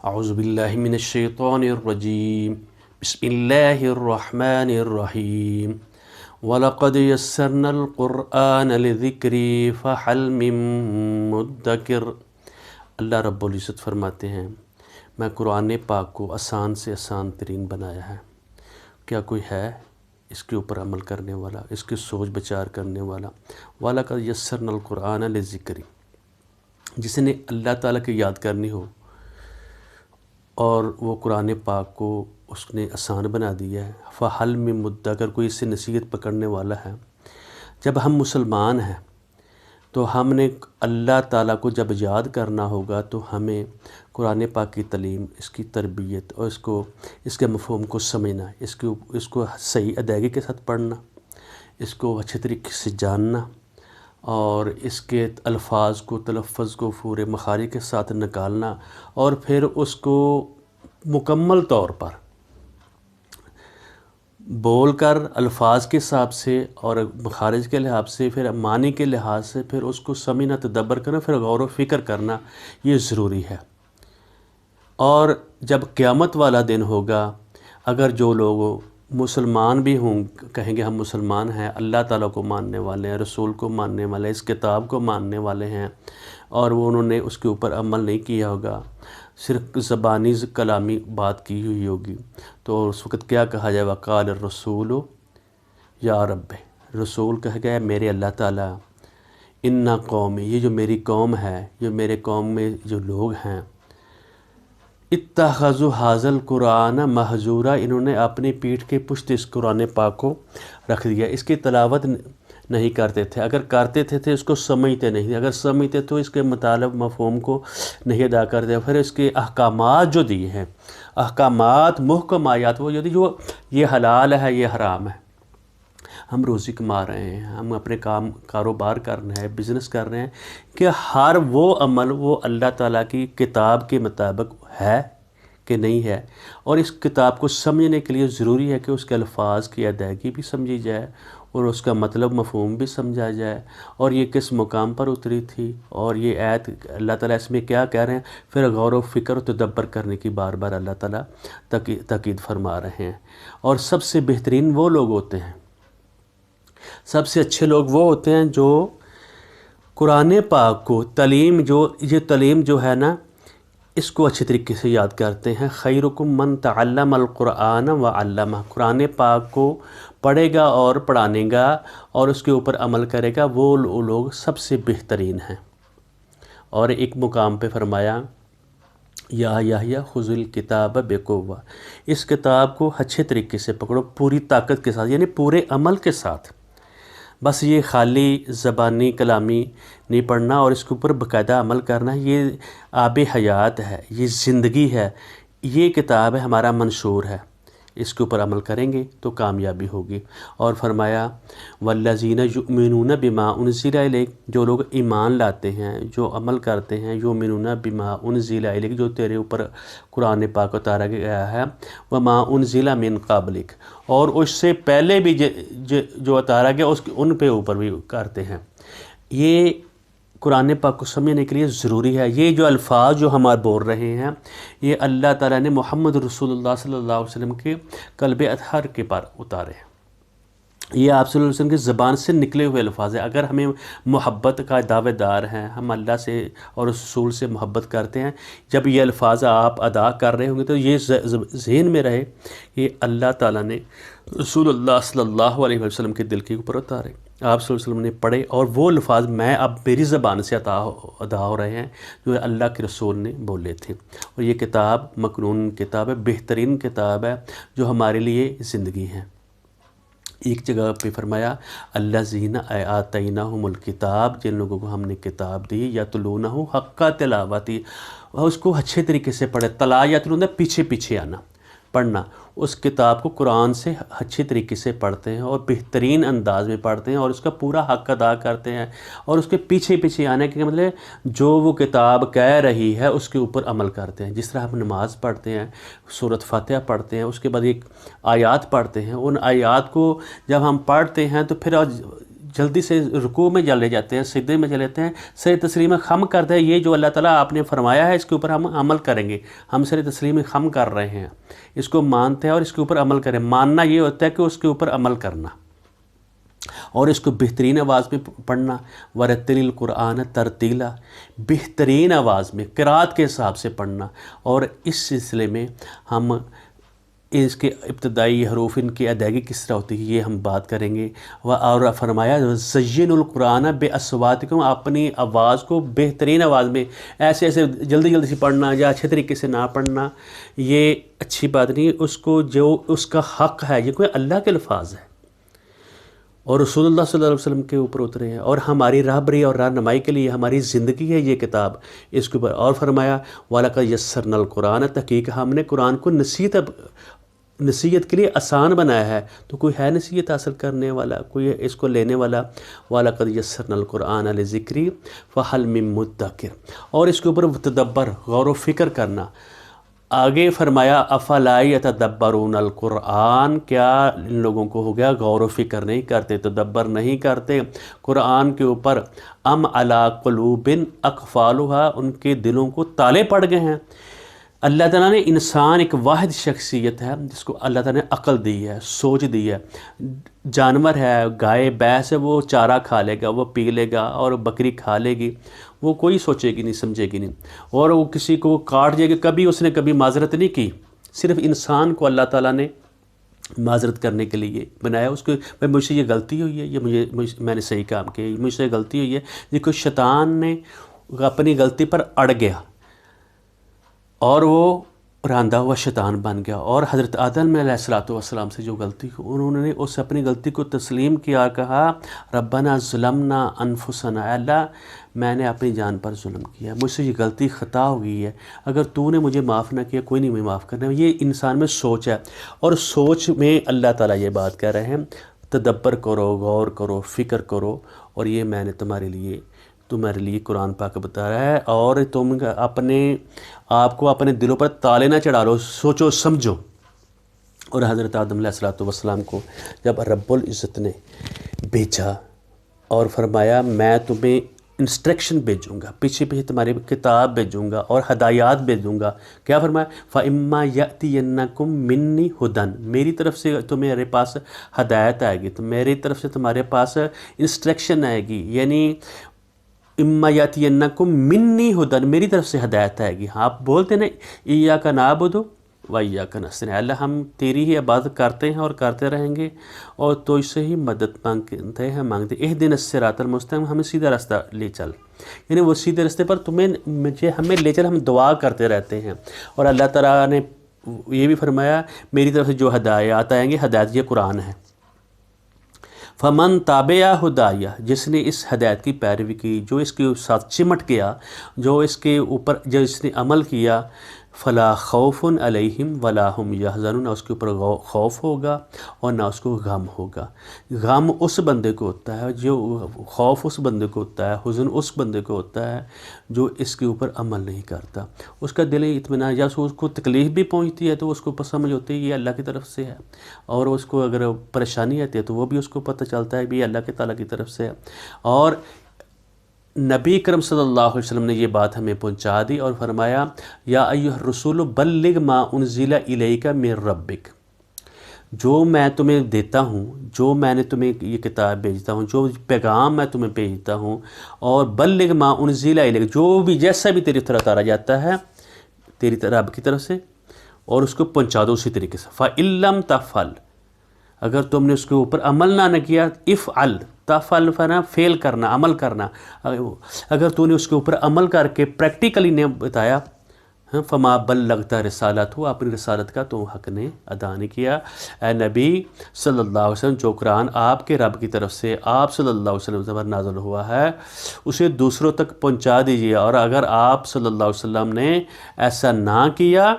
اعوذ باللہ من الشیطان الرجیم بسم اللہ الرحمن الرحیم وَلَقَدْ يَسَّرْنَا الْقُرْآنَ لِلذِّكْرِ فَهَلْ مِن مُدَّكِرٍ۔ اللہ رب العزت فرماتے ہیں میں قرآن پاک کو آسان سے آسان ترین بنایا ہے، کیا کوئی ہے اس کے اوپر عمل کرنے والا، اس کی سوچ بچار کرنے والا؟ وَلَقَدْ يَسَّرْنَا الْقُرْآنَ لِلذِّكْرِ، جس نے اللہ تعالیٰ کی یاد کرنی ہو اور وہ قرآن پاک کو اس نے آسان بنا دیا ہے، فَحَلْ مِن مُدَّکِرٍ، کوئی اس سے نصیحت پکڑنے والا ہے؟ جب ہم مسلمان ہیں تو ہم نے اللہ تعالیٰ کو جب یاد کرنا ہوگا تو ہمیں قرآن پاک کی تعلیم، اس کی تربیت اور اس کے مفہوم کو سمجھنا، اس کو صحیح ادائیگی کے ساتھ پڑھنا، اس کو اچھے طریقے سے جاننا اور اس کے الفاظ کو، تلفظ کو پورے مخارج کے ساتھ نکالنا اور پھر اس کو مکمل طور پر بول کر الفاظ کے حساب سے اور مخارج کے لحاظ سے، پھر معنی کے لحاظ سے، پھر اس کو سمجھنا، تدبر کرنا، پھر غور و فکر کرنا، یہ ضروری ہے۔ اور جب قیامت والا دن ہوگا، اگر جو لوگ مسلمان بھی ہوں، کہیں گے ہم مسلمان ہیں، اللہ تعالیٰ کو ماننے والے ہیں، رسول کو ماننے والے ہیں، اس کتاب کو ماننے والے ہیں، اور انہوں نے اس کے اوپر عمل نہیں کیا ہوگا، صرف زبانی کلامی بات کی ہوئی ہوگی، تو اس وقت کیا کہا جائے؟ وقال الرسول یا رب، رسول کہہ گیا میرے اللہ تعالیٰ، انا قومی، یہ جو میری قوم ہے، یہ میرے قوم میں جو لوگ ہیں، اتخذوا ھذا القرآن مہجورا، انہوں نے اپنی پیٹھ کے پشت اس قرآن پاک کو رکھ دیا، اس کی تلاوت نہیں کرتے تھے، اگر کرتے تھے اس کو سمجھتے نہیں تھے، اگر سمجھتے تو اس کے مطالب مفہوم کو نہیں ادا کرتے، پھر اس کے احکامات جو دیے ہیں، احکامات محکم آیات، وہ جو یہ حلال ہے، یہ حرام ہے، ہم روزی کما رہے ہیں، ہم اپنے کاروبار کر رہے ہیں، بزنس کر رہے ہیں، کہ ہر وہ عمل وہ اللہ تعالیٰ کی کتاب کے مطابق ہے کہ نہیں ہے، اور اس کتاب کو سمجھنے کے لیے ضروری ہے کہ اس کے الفاظ کی ادائیگی بھی سمجھی جائے اور اس کا مطلب مفہوم بھی سمجھا جائے، اور یہ کس مقام پر اتری تھی، اور یہ آیت اللہ تعالیٰ اس میں کیا کہہ رہے ہیں، پھر غور و فکر و تدبر کرنے کی بار بار اللہ تعالیٰ تاکید فرما رہے ہیں۔ اور سب سے بہترین وہ لوگ ہوتے ہیں، سب سے اچھے لوگ وہ ہوتے ہیں جو قرآن پاک کو یہ تعلیم جو ہے نا، اس کو اچھے طریقے سے یاد کرتے ہیں۔ خیرکم من تعلم القرآن وعلمہ، قرآن پاک کو پڑھے گا اور پڑھانے گا اور اس کے اوپر عمل کرے گا، وہ لوگ سب سے بہترین ہیں۔ اور ایک مقام پہ فرمایا یا یحییٰ خذ الکتاب بقوہ، اس کتاب کو اچھے طریقے سے پکڑو، پوری طاقت کے ساتھ، یعنی پورے عمل کے ساتھ، بس یہ خالی زبانی کلامی نہیں پڑھنا اور اس کے اوپر باقاعدہ عمل کرنا، یہ آب حیات ہے، یہ زندگی ہے، یہ کتاب ہے، ہمارا منشور ہے، اس کے اوپر عمل کریں گے تو کامیابی ہوگی۔ اور فرمایا والذین یؤمنون بما انزل الیک، جو لوگ ایمان لاتے ہیں، جو عمل کرتے ہیں، یؤمنون بما انزل الیک، جو تیرے اوپر قرآن پاک اتارا گیا ہے، وما انزل من قبلک، اور اس سے پہلے بھی جو اتارا گیا ان پہ اوپر بھی کرتے ہیں۔ یہ قرآن پاک کو سمجھنے کے لیے ضروری ہے۔ یہ جو الفاظ جو ہمارے بول رہے ہیں، یہ اللہ تعالیٰ نے محمد رسول اللہ صلی اللہ علیہ وسلم کے قلب اطہر کے پر اتارے ہیں، یہ آپ صلی اللہ علیہ وسلم کی زبان سے نکلے ہوئے الفاظ ہیں۔ اگر ہمیں محبت کا دعوے دار ہیں، ہم اللہ سے اور رسول سے محبت کرتے ہیں، جب یہ الفاظ آپ ادا کر رہے ہوں گے تو یہ ذہن میں رہے کہ اللہ تعالیٰ نے رسول اللہ صلی اللہ علیہ وسلم کے دل کے اوپر اتارے، آپ صلی اللہ علیہ وسلم نے پڑھے، اور وہ الفاظ میں اب میری زبان سے ادا ہو رہے ہیں جو اللہ کے رسول نے بولے تھے۔ اور یہ کتاب مکنون کتاب ہے، بہترین کتاب ہے جو ہمارے لیے زندگی ہے۔ ایک جگہ پہ فرمایا الذین آتیناہم الکتاب، جن لوگوں کو ہم نے کتاب دی، یتلونہ حق تلاوتی، اور اس کو اچھے طریقے سے پڑھے، تلا یتلون پیچھے پیچھے آنا، پڑھنا، اس کتاب کو قرآن سے اچھے طریقے سے پڑھتے ہیں اور بہترین انداز میں پڑھتے ہیں اور اس کا پورا حق ادا کرتے ہیں، اور اس کے پیچھے پیچھے آنے کے مطلب جو وہ کتاب کہہ رہی ہے اس کے اوپر عمل کرتے ہیں۔ جس طرح ہم نماز پڑھتے ہیں، سورۃ فاتحہ پڑھتے ہیں، اس کے بعد ایک آیات پڑھتے ہیں، ان آیات کو جب ہم پڑھتے ہیں تو پھر جلدی سے رکوع میں چلے جاتے ہیں، سجدے میں چلے جاتے ہیں، سر تسلیم خم کرتے ہیں، یہ جو اللہ تعالیٰ آپ نے فرمایا ہے اس کے اوپر ہم عمل کریں گے، ہم سر تسلیم خم کر رہے ہیں، اس کو مانتے ہیں اور اس کے اوپر عمل کریں۔ ماننا یہ ہوتا ہے کہ اس کے اوپر عمل کرنا، اور اس کو بہترین آواز میں پڑھنا، ورتل القرآن ترتیلا، بہترین آواز میں قرات کے حساب سے پڑھنا۔ اور اس سلسلے میں ہم اس کے ابتدائی حروف ان کی ادائیگی کس طرح ہوتی ہے یہ ہم بات کریں گے۔ اور فرمایا زین القرآن بے اصواتکم، اپنی آواز کو بہترین آواز میں، ایسے جلدی جلدی سے پڑھنا یا اچھے طریقے سے نہ پڑھنا یہ اچھی بات نہیں۔ اس کو جو اس کا حق ہے، یہ کوئی اللہ کے الفاظ ہے اور رسول اللہ صلی اللہ علیہ وسلم کے اوپر اترے ہیں، اور ہماری راہبری اور رہنمائی کے لیے ہماری زندگی ہے یہ کتاب اس کے اوپر۔ اور فرمایا وَلَقَدْ يَسَّرْنَا الْقُرْآنَ، تحقیق ہم نے قرآن کو نصیحت کے لیے آسان بنایا ہے، تو کوئی ہے نصیحت حاصل کرنے والا، کوئی اس کو لینے والا؟ وَلَقَدْ يَسَّرْنَا الْقُرْآنَ لِلذِّكْرِ فَهَلْ مِن مُدَّكِرٍ، اور اس کے اوپر تدبر، غور و فکر کرنا۔ آگے فرمایا افلا یتدبرون القرآن، کیا ان لوگوں کو ہو گیا غور و فکر نہیں کرتے، تدبر نہیں کرتے قرآن کے اوپر؟ ام علی قلوب اقفالها، ان کے دلوں کو تالے پڑ گئے ہیں۔ اللہ تعالیٰ نے انسان ایک واحد شخصیت ہے جس کو اللہ تعالیٰ نے عقل دی ہے، سوچ دی ہے۔ جانور ہے، گائے بھینس ہے، وہ چارہ کھا لے گا، وہ پی لے گا، اور بکری کھا لے گی، وہ کوئی سوچے گی نہیں، سمجھے گی نہیں، اور وہ کسی کو کاٹ جائے گی، کبھی اس نے کبھی معذرت نہیں کی۔ صرف انسان کو اللہ تعالیٰ نے معذرت کرنے کے لیے بنایا، اس کو بھائی مجھ سے یہ غلطی ہوئی ہے، یہ میں نے صحیح کام کیا، مجھ سے غلطی ہوئی ہے۔ دیکھو شیطان نے اپنی غلطی پر اڑ گیا اور وہ راندہ ہوا شیطان بن گیا، اور حضرت آدم علیہ السلام سے جو غلطی کو انہوں نے اس اپنی غلطی کو تسلیم کیا، کہا ربنا ظلمنا انفسنا، اے اللہ میں نے اپنی جان پر ظلم کیا، مجھ سے یہ غلطی خطا ہو گئی ہے، اگر تو نے مجھے معاف نہ کیا کوئی نہیں مجھے معاف کرنا۔ یہ انسان میں سوچ ہے، اور سوچ میں اللہ تعالیٰ یہ بات کہہ رہے ہیں تدبر کرو، غور کرو، فکر کرو، اور یہ میں نے تمہارے لیے قرآن پاک بتا رہا ہے، اور تم اپنے آپ کو اپنے دلوں پر تالے نہ چڑھا لو، سوچو سمجھو۔ اور حضرت آدم علیہ السلام کو جب رب العزت نے بھیجا اور فرمایا میں تمہیں انسٹرکشن بھیجوں گا، پیچھے تمہاری کتاب بھیجوں گا اور ہدایات بھیجوں گا، کیا فرمایا فَإِمَّا يَأْتِيَنَّكُم مِّنِّي هُدًى، میری طرف سے تمہارے پاس ہدایت آئے گی، تو میری طرف سے تمہارے پاس انسٹرکشن آئے گی، یعنی اما یاتینکم منی ہدن، میری طرف سے ہدایت آئے گی۔ آپ بولتے نا ایاک نعبد و ایاک نستعین، اللہ ہم تیری ہی عبادت کرتے ہیں اور کرتے رہیں گے، اور تو اس سے ہی مدد مانگتے ہیں، اہدنا الصراط المستقیم، ہمیں سیدھا راستہ لے چل، یعنی وہ سیدھے راستے پر ہمیں لے چل، ہم دعا کرتے رہتے ہیں۔ اور اللہ تعالیٰ نے یہ بھی فرمایا میری طرف سے جو ہدایات آئیں گے، ہدایت یہ قرآن ہے۔ فمن تابع ہدایہ، جس نے اس ہدایت کی پیروی کی، جو اس کے ساتھ چمٹ گیا، جو اس کے اوپر اس نے عمل کیا، فلا خوف علیہم ولا هم یحزنون، نہ اس کے اوپر خوف ہوگا اور نہ اس کو غم ہوگا۔ غم اس بندے کو ہوتا ہے جو، خوف اس بندے کو ہوتا ہے، حزن اس بندے کو ہوتا ہے جو اس کے اوپر عمل نہیں کرتا، اس کا دل اطمینان، یا اس کو تکلیف بھی پہنچتی ہے تو اس کو سمجھ ہوتی ہے یہ اللہ کی طرف سے ہے، اور اس کو اگر پریشانی آتی ہے تو وہ بھی اس کو پتہ چلتا ہے بھی یہ اللہ کے تعالیٰ کی طرف سے ہے۔ اور نبی کرم صلی اللہ علیہ وسلم نے یہ بات ہمیں پہنچا دی اور فرمایا یا ایھا الرسول بلغ ما انزل الیک من ربک، جو میں تمہیں دیتا ہوں، جو میں نے تمہیں یہ کتاب بھیجتا ہوں، جو پیغام میں تمہیں بھیجتا ہوں، اور بلغ ما انزل الیک، جو بھی جیسا بھی تیری طرف اتارا جاتا ہے تیری رب کی طرف سے، اور اس کو پہنچا دو اسی طریقے سے۔ فَإِن لَّمْ تَفْعَلْ، اگر تم نے اس کے اوپر عمل نہ کیا، افعل، تفعل فنا فیل کرنا، عمل کرنا، اگر تو نے اس کے اوپر عمل کر کے پریکٹیکلی نے بتایا، فما بلغت رسالت، ہو اپنی رسالت کا تو حق نے ادا نہیں کیا۔ اے نبی صلی اللہ علیہ وسلم، جو قرآن آپ کے رب کی طرف سے آپ صلی اللہ علیہ وسلم پر نازل ہوا ہے اسے دوسروں تک پہنچا دیجیے، اور اگر آپ صلی اللہ علیہ وسلم نے ایسا نہ کیا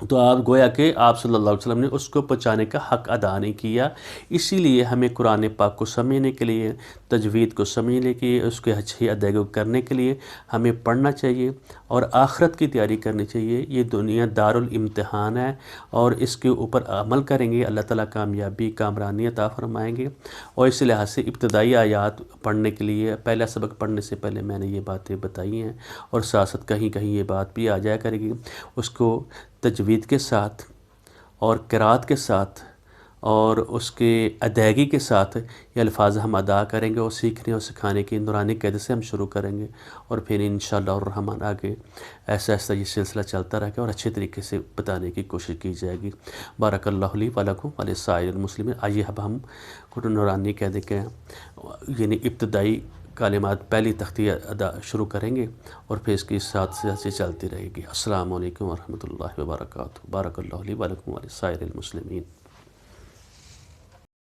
تو آپ گویا کہ آپ صلی اللہ علیہ وسلم نے اس کو پہنچانے کا حق ادا نہیں کیا۔ اسی لیے ہمیں قرآن پاک کو سمجھنے کے لیے، تجوید کو سمجھنے کی، اس کے اچھی ادائیگی کرنے کے لیے ہمیں پڑھنا چاہیے اور آخرت کی تیاری کرنی چاہیے۔ یہ دنیا دارالامتحان ہے اور اس کے اوپر عمل کریں گے اللہ تعالیٰ کامیابی کامرانی عطا فرمائیں گے۔ اور اس لحاظ سے ابتدائی آیات پڑھنے کے لیے پہلا سبق پڑھنے سے پہلے میں نے یہ باتیں بتائی ہیں، اور ساتھ ساتھ کہیں کہیں یہ بات بھی آ جایا کرے گی، اس کو تجوید کے ساتھ اور قرات کے ساتھ اور اس کے ادائیگی کے ساتھ یہ الفاظ ہم ادا کریں گے، اور سیکھنے اور سکھانے کی نورانی قاعدے سے ہم شروع کریں گے، اور پھر انشاءاللہ الرحمن آگے ایسا ایسا یہ سلسلہ چلتا رہے گا اور اچھے طریقے سے بتانے کی کوشش کی جائے گی۔ بارک اللہ لی ولکم ولسائر المسلمین۔ آئیے اب ہم نورانی قاعدے کے یعنی ابتدائی کلمات پہلی تختی ادا شروع کریں گے، اور پھر اس کی ساتھ سے چلتی رہے گی۔ السلام علیکم ورحمۃ اللہ وبرکاتہ۔ بارک اللہ لی ولکم ولسائر المسلمین۔